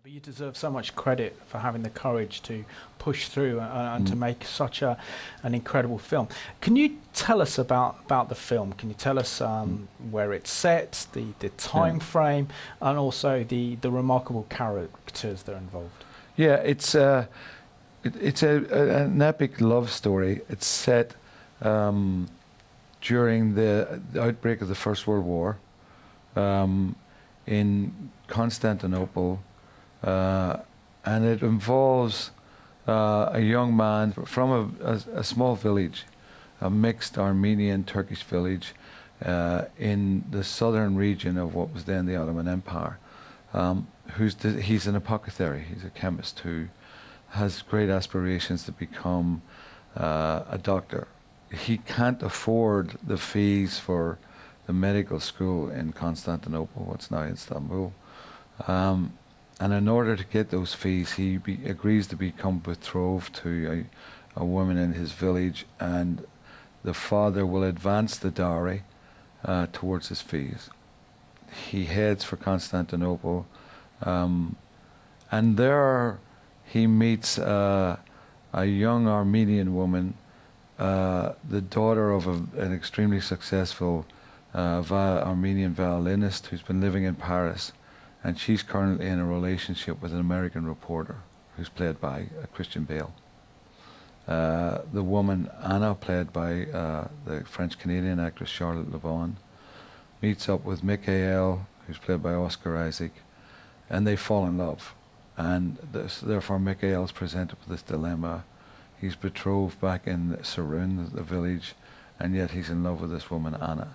But you deserve so much credit for having the courage to push through and to make such an incredible film. Can you tell us about the film? Can you tell us where it's set, the time frame, and also the remarkable characters that are involved? Yeah, it's an epic love story. It's set during the outbreak of the First World War in Constantinople. And it involves a young man from a small village, a mixed Armenian-Turkish village in the southern region of what was then the Ottoman Empire. He's an apothecary, he's a chemist who has great aspirations to become a doctor. He can't afford the fees for the medical school in Constantinople, what's now Istanbul. And in order to get those fees, he agrees to become betrothed to a woman in his village, and the father will advance the dowry towards his fees. He heads for Constantinople, and there he meets a young Armenian woman, the daughter of an extremely successful Armenian violinist who's been living in Paris. And she's currently in a relationship with an American reporter who's played by Christian Bale. The woman, Anna, played by the French-Canadian actress Charlotte Levon, meets up with Michael, who's played by Oscar Isaac, and they fall in love. And therefore Michael is presented with this dilemma. He's betrothed back in Sarun, the village, and yet he's in love with this woman, Anna.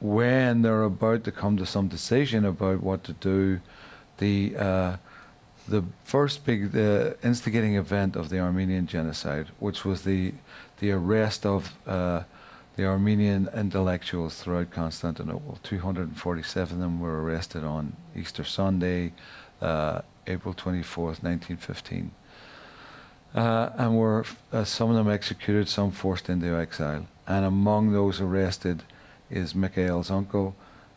When they're about to come to some decision about what to do, the first big instigating event of the Armenian genocide, which was the arrest of the Armenian intellectuals throughout Constantinople. 247 of them were arrested on Easter Sunday, April 24th, 1915. And were some of them executed, some forced into exile. And among those arrested is Mikhail's uncle,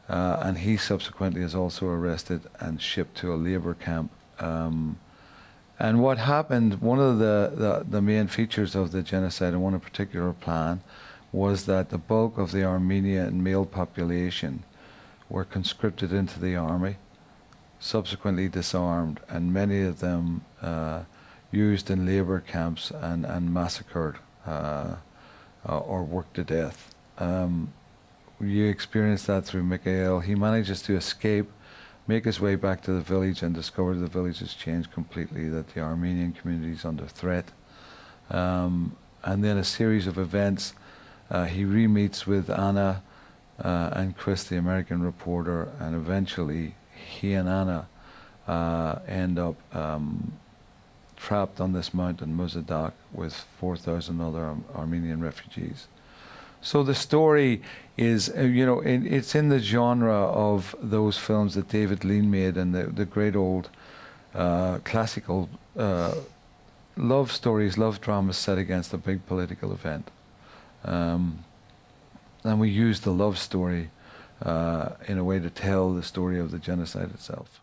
and he subsequently is also arrested and shipped to a labor camp. And what happened, one of the main features of the genocide, and one particular plan, was that the bulk of the Armenian male population were conscripted into the army, subsequently disarmed, and many of them used in labor camps and massacred or worked to death. You experience that through Mikhail. He manages to escape, make his way back to the village, and discover the village has changed completely, that the Armenian community is under threat. And then a series of events, he re-meets with Anna and Chris, the American reporter, and eventually he and Anna end up trapped on this mountain, Muzadak, with 4,000 other Armenian refugees. So the story is, it's in the genre of those films that David Lean made, and the great old classical love stories, love dramas set against a big political event. And we use the love story in a way to tell the story of the genocide itself.